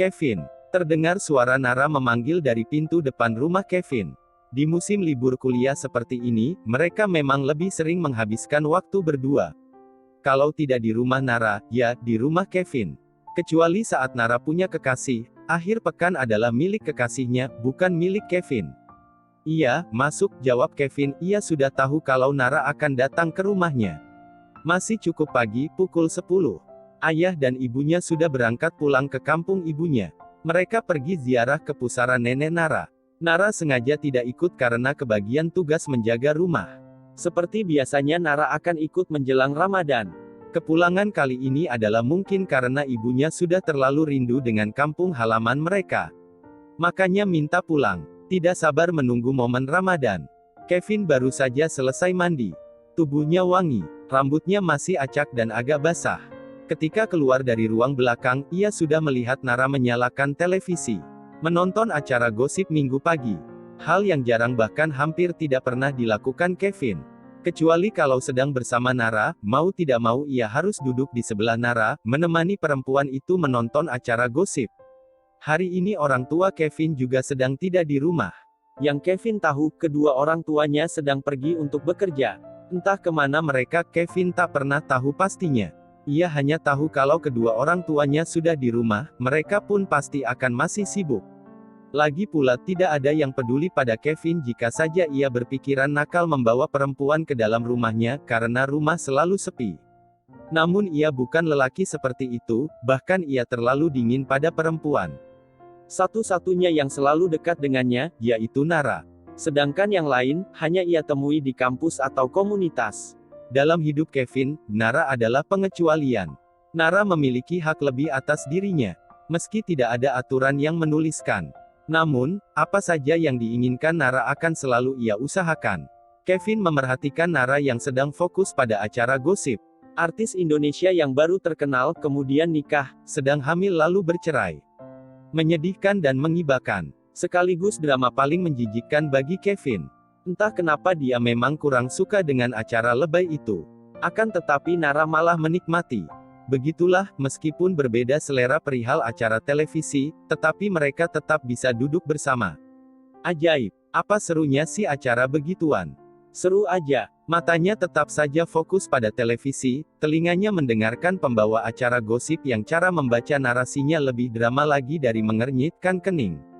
Kevin. Terdengar suara Nara memanggil dari pintu depan rumah Kevin. Di musim libur kuliah seperti ini, mereka memang lebih sering menghabiskan waktu berdua. Kalau tidak di rumah Nara, ya, di rumah Kevin. Kecuali saat Nara punya kekasih, akhir pekan adalah milik kekasihnya, bukan milik Kevin. Iya, masuk, jawab Kevin. Ia sudah tahu kalau Nara akan datang ke rumahnya. Masih cukup pagi, pukul 10. Ayah dan ibunya sudah berangkat pulang ke kampung ibunya. Mereka pergi ziarah ke pusara nenek Nara. Nara sengaja tidak ikut karena kebagian tugas menjaga rumah. Seperti biasanya Nara akan ikut menjelang Ramadan. Kepulangan kali ini adalah mungkin karena ibunya sudah terlalu rindu dengan kampung halaman mereka. Makanya minta pulang. Tidak sabar menunggu momen Ramadan. Kevin baru saja selesai mandi. Tubuhnya wangi, rambutnya masih acak dan agak basah. Ketika keluar dari ruang belakang, ia sudah melihat Nara menyalakan televisi. Menonton acara gosip minggu pagi. Hal yang jarang bahkan hampir tidak pernah dilakukan Kevin. Kecuali kalau sedang bersama Nara, mau tidak mau ia harus duduk di sebelah Nara, menemani perempuan itu menonton acara gosip. Hari ini orang tua Kevin juga sedang tidak di rumah. Yang Kevin tahu, kedua orang tuanya sedang pergi untuk bekerja. Entah kemana mereka, Kevin tak pernah tahu pastinya. Ia hanya tahu kalau kedua orang tuanya sudah di rumah, mereka pun pasti akan masih sibuk. Lagi pula tidak ada yang peduli pada Kevin jika saja ia berpikiran nakal membawa perempuan ke dalam rumahnya, karena rumah selalu sepi. Namun ia bukan lelaki seperti itu, bahkan ia terlalu dingin pada perempuan. Satu-satunya yang selalu dekat dengannya, yaitu Nara. Sedangkan yang lain, hanya ia temui di kampus atau komunitas. Dalam hidup Kevin, Nara adalah pengecualian. Nara memiliki hak lebih atas dirinya. Meski tidak ada aturan yang menuliskan. Namun, apa saja yang diinginkan Nara akan selalu ia usahakan. Kevin memerhatikan Nara yang sedang fokus pada acara gosip. Artis Indonesia yang baru terkenal, kemudian nikah, sedang hamil lalu bercerai. Menyedihkan dan mengibakan. Sekaligus drama paling menjijikkan bagi Kevin. Entah kenapa dia memang kurang suka dengan acara lebay itu. Akan tetapi Nara malah menikmati. Begitulah, meskipun berbeda selera perihal acara televisi, tetapi mereka tetap bisa duduk bersama. Ajaib. Apa serunya sih acara begituan? Seru aja. Matanya tetap saja fokus pada televisi, telinganya mendengarkan pembawa acara gosip yang cara membaca narasinya lebih drama lagi dari mengernyitkan kening.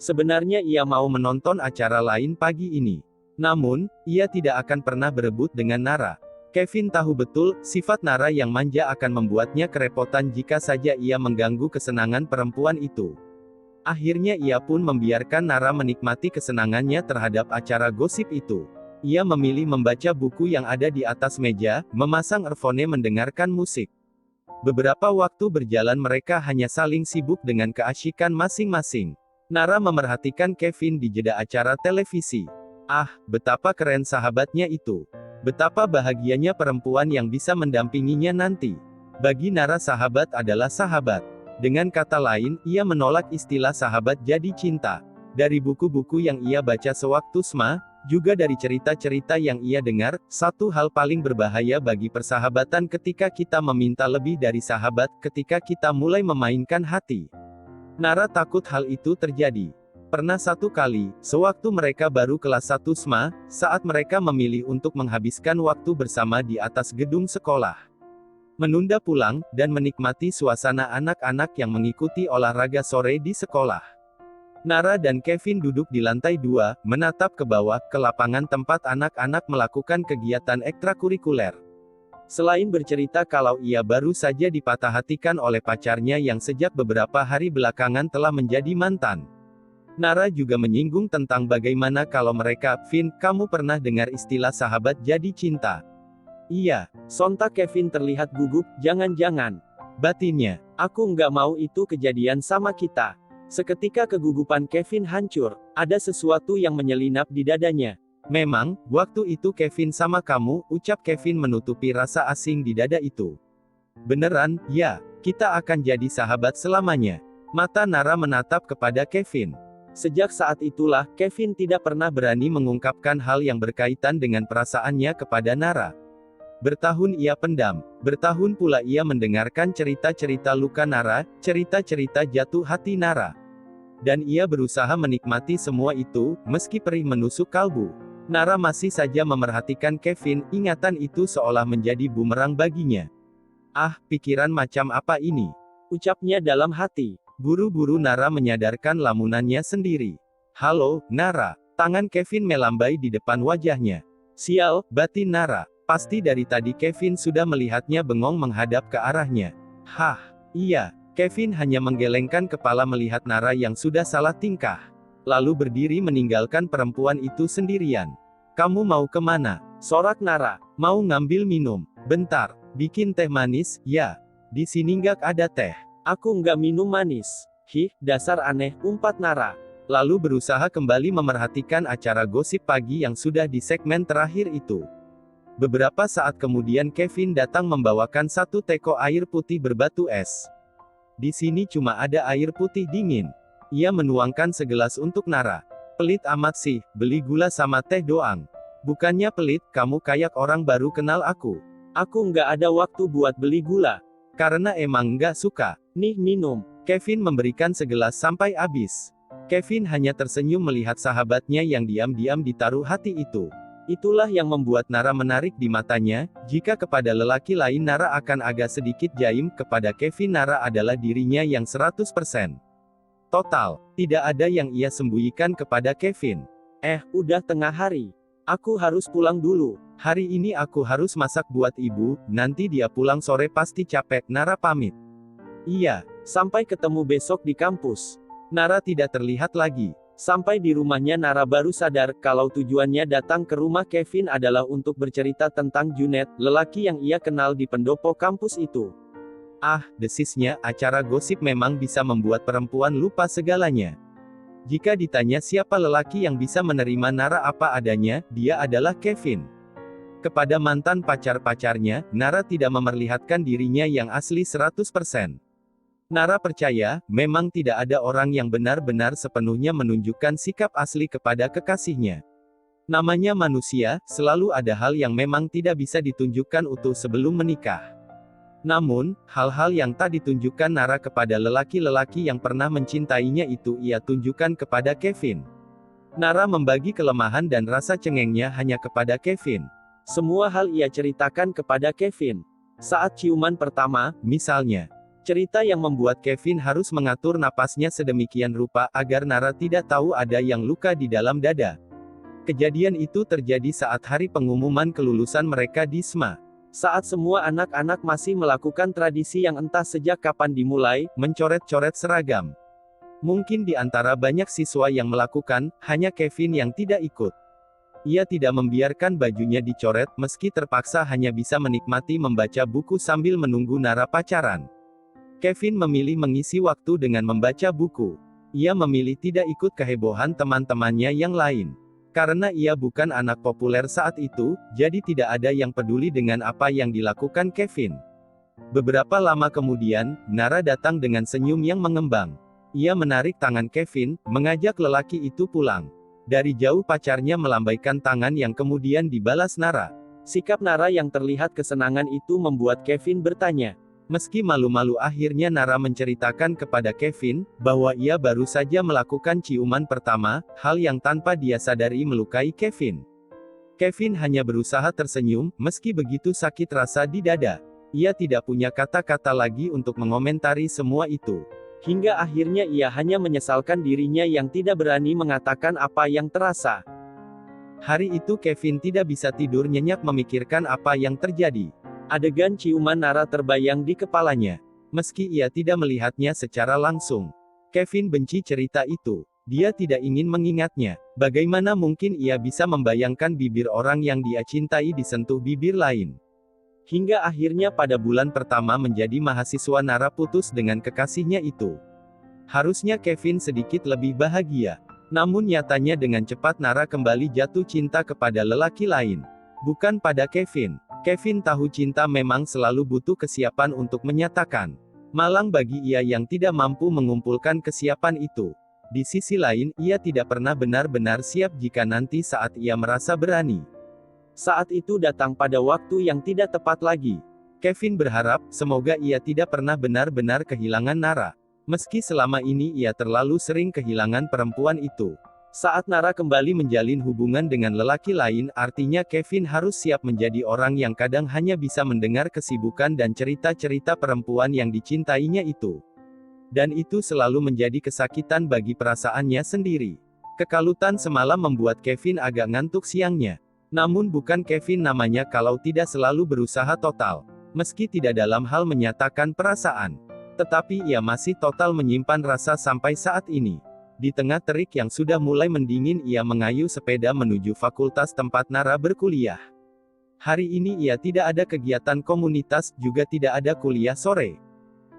Sebenarnya ia mau menonton acara lain pagi ini. Namun, ia tidak akan pernah berebut dengan Nara. Kevin tahu betul, sifat Nara yang manja akan membuatnya kerepotan jika saja ia mengganggu kesenangan perempuan itu. Akhirnya ia pun membiarkan Nara menikmati kesenangannya terhadap acara gosip itu. Ia memilih membaca buku yang ada di atas meja, memasang earphone mendengarkan musik. Beberapa waktu berjalan mereka hanya saling sibuk dengan keasyikan masing-masing. Nara memerhatikan Kevin di jeda acara televisi. Ah, betapa keren sahabatnya itu. Betapa bahagianya perempuan yang bisa mendampinginya nanti. Bagi Nara sahabat adalah sahabat. Dengan kata lain, ia menolak istilah sahabat jadi cinta. Dari buku-buku yang ia baca sewaktu SMA, juga dari cerita-cerita yang ia dengar, satu hal paling berbahaya bagi persahabatan ketika kita meminta lebih dari sahabat, ketika kita mulai memainkan hati. Nara takut hal itu terjadi. Pernah satu kali, sewaktu mereka baru kelas 1 SMA, saat mereka memilih untuk menghabiskan waktu bersama di atas gedung sekolah. Menunda pulang, dan menikmati suasana anak-anak yang mengikuti olahraga sore di sekolah. Nara dan Kevin duduk di lantai 2, menatap ke bawah, ke lapangan tempat anak-anak melakukan kegiatan ekstrakurikuler. Selain bercerita kalau ia baru saja dipatah-hatikan oleh pacarnya yang sejak beberapa hari belakangan telah menjadi mantan. Nara juga menyinggung tentang bagaimana kalau mereka, Vin, kamu pernah dengar istilah sahabat jadi cinta? Iya, sontak Kevin terlihat gugup, jangan-jangan. Batinnya, aku nggak mau itu kejadian sama kita. Seketika kegugupan Kevin hancur, ada sesuatu yang menyelinap di dadanya. Memang, waktu itu Kevin sama kamu, ucap Kevin menutupi rasa asing di dada itu. Beneran, ya, kita akan jadi sahabat selamanya. Mata Nara menatap kepada Kevin. Sejak saat itulah, Kevin tidak pernah berani mengungkapkan hal yang berkaitan dengan perasaannya kepada Nara. Bertahun ia pendam, bertahun pula ia mendengarkan cerita-cerita luka Nara, cerita-cerita jatuh hati Nara. Dan ia berusaha menikmati semua itu, meski perih menusuk kalbu. Nara masih saja memerhatikan Kevin, ingatan itu seolah menjadi bumerang baginya. Ah, pikiran macam apa ini? Ucapnya dalam hati. Buru-buru Nara menyadarkan lamunannya sendiri. Halo, Nara. Tangan Kevin melambai di depan wajahnya. Sial, batin Nara. Pasti dari tadi Kevin sudah melihatnya bengong menghadap ke arahnya. Hah, iya. Kevin hanya menggelengkan kepala melihat Nara yang sudah salah tingkah. Lalu berdiri meninggalkan perempuan itu sendirian. Kamu mau kemana? Sorak Nara. Mau ngambil minum. Bentar. Bikin teh manis, ya. Di sini nggak ada teh. Aku nggak minum manis. Hih, dasar aneh, umpat Nara. Lalu berusaha kembali memerhatikan acara gosip pagi yang sudah di segmen terakhir itu. Beberapa saat kemudian Kevin datang membawakan satu teko air putih berbatu es. Di sini cuma ada air putih dingin. Ia menuangkan segelas untuk Nara. Pelit amat sih, beli gula sama teh doang. Bukannya pelit, kamu kayak orang baru kenal aku. Aku nggak ada waktu buat beli gula. Karena emang nggak suka. Nih minum. Kevin memberikan segelas sampai habis. Kevin hanya tersenyum melihat sahabatnya yang diam-diam ditaruh hati itu. Itulah yang membuat Nara menarik di matanya. Jika kepada lelaki lain Nara akan agak sedikit jaim, kepada Kevin Nara adalah dirinya yang 100%. Total, tidak ada yang ia sembunyikan kepada Kevin. Udah tengah hari. Aku harus pulang dulu. Hari ini aku harus masak buat ibu, nanti dia pulang sore pasti capek, Nara pamit. Iya, sampai ketemu besok di kampus. Nara tidak terlihat lagi. Sampai di rumahnya Nara baru sadar, kalau tujuannya datang ke rumah Kevin adalah untuk bercerita tentang Junet, lelaki yang ia kenal di pendopo kampus itu. Ah, desisnya, acara gosip memang bisa membuat perempuan lupa segalanya. Jika ditanya siapa lelaki yang bisa menerima Nara apa adanya, dia adalah Kevin. Kepada mantan pacar-pacarnya, Nara tidak memperlihatkan dirinya yang asli 100%. Nara percaya, memang tidak ada orang yang benar-benar sepenuhnya menunjukkan sikap asli kepada kekasihnya. Namanya manusia, selalu ada hal yang memang tidak bisa ditunjukkan utuh sebelum menikah. Namun, hal-hal yang tak ditunjukkan Nara kepada lelaki-lelaki yang pernah mencintainya itu ia tunjukkan kepada Kevin. Nara membagi kelemahan dan rasa cengengnya hanya kepada Kevin. Semua hal ia ceritakan kepada Kevin. Saat ciuman pertama, misalnya. Cerita yang membuat Kevin harus mengatur napasnya sedemikian rupa agar Nara tidak tahu ada yang luka di dalam dada. Kejadian itu terjadi saat hari pengumuman kelulusan mereka di SMA. Saat semua anak-anak masih melakukan tradisi yang entah sejak kapan dimulai, mencoret-coret seragam. Mungkin di antara banyak siswa yang melakukan, hanya Kevin yang tidak ikut. Ia tidak membiarkan bajunya dicoret, meski terpaksa hanya bisa menikmati membaca buku sambil menunggu Nara pacaran. Kevin memilih mengisi waktu dengan membaca buku. Ia memilih tidak ikut kehebohan teman-temannya yang lain. Karena ia bukan anak populer saat itu, jadi tidak ada yang peduli dengan apa yang dilakukan Kevin. Beberapa lama kemudian, Nara datang dengan senyum yang mengembang. Ia menarik tangan Kevin, mengajak lelaki itu pulang. Dari jauh pacarnya melambaikan tangan yang kemudian dibalas Nara. Sikap Nara yang terlihat kesenangan itu membuat Kevin bertanya. Meski malu-malu akhirnya Nara menceritakan kepada Kevin, bahwa ia baru saja melakukan ciuman pertama, hal yang tanpa dia sadari melukai Kevin. Kevin hanya berusaha tersenyum, meski begitu sakit rasa di dada. Ia tidak punya kata-kata lagi untuk mengomentari semua itu. Hingga akhirnya ia hanya menyesalkan dirinya yang tidak berani mengatakan apa yang terasa. Hari itu Kevin tidak bisa tidur nyenyak memikirkan apa yang terjadi. Adegan ciuman Nara terbayang di kepalanya. Meski ia tidak melihatnya secara langsung. Kevin benci cerita itu. Dia tidak ingin mengingatnya. Bagaimana mungkin ia bisa membayangkan bibir orang yang dia cintai disentuh bibir lain. Hingga akhirnya pada bulan pertama menjadi mahasiswa Nara putus dengan kekasihnya itu. Harusnya Kevin sedikit lebih bahagia. Namun nyatanya dengan cepat Nara kembali jatuh cinta kepada lelaki lain. Bukan pada Kevin. Kevin tahu cinta memang selalu butuh kesiapan untuk menyatakan. Malang bagi ia yang tidak mampu mengumpulkan kesiapan itu. Di sisi lain, ia tidak pernah benar-benar siap jika nanti saat ia merasa berani. Saat itu datang pada waktu yang tidak tepat lagi. Kevin berharap, semoga ia tidak pernah benar-benar kehilangan Nara. Meski selama ini ia terlalu sering kehilangan perempuan itu. Saat Nara kembali menjalin hubungan dengan lelaki lain, artinya Kevin harus siap menjadi orang yang kadang hanya bisa mendengar kesibukan dan cerita-cerita perempuan yang dicintainya itu. Dan itu selalu menjadi kesakitan bagi perasaannya sendiri. Kekalutan semalam membuat Kevin agak ngantuk siangnya. Namun bukan Kevin namanya kalau tidak selalu berusaha total. Meski tidak dalam hal menyatakan perasaan. Tetapi ia masih total menyimpan rasa sampai saat ini. Di tengah terik yang sudah mulai mendingin ia mengayuh sepeda menuju fakultas tempat Nara berkuliah. Hari ini ia tidak ada kegiatan komunitas, juga tidak ada kuliah sore.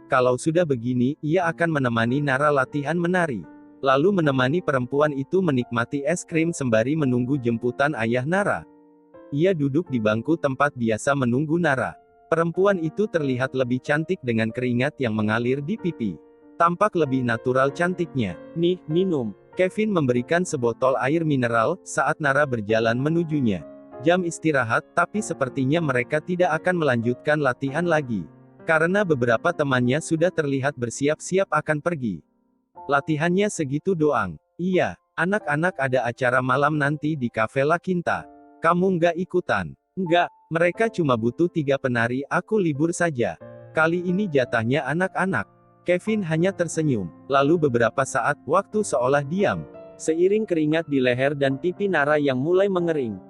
Kalau sudah begini, ia akan menemani Nara latihan menari. Lalu menemani perempuan itu menikmati es krim sembari menunggu jemputan ayah Nara. Ia duduk di bangku tempat biasa menunggu Nara. Perempuan itu terlihat lebih cantik dengan keringat yang mengalir di pipi. Tampak lebih natural cantiknya. Nih, minum. Kevin memberikan sebotol air mineral, saat Nara berjalan menujunya. Jam istirahat, tapi sepertinya mereka tidak akan melanjutkan latihan lagi. Karena beberapa temannya sudah terlihat bersiap-siap akan pergi. Latihannya segitu doang. Iya, anak-anak ada acara malam nanti di Cafe La Quinta. Kamu nggak ikutan? Enggak, mereka cuma butuh 3 penari, aku libur saja. Kali ini jatahnya anak-anak. Kevin hanya tersenyum. Lalu beberapa saat, waktu seolah diam. Seiring keringat di leher dan pipi Nara yang mulai mengering.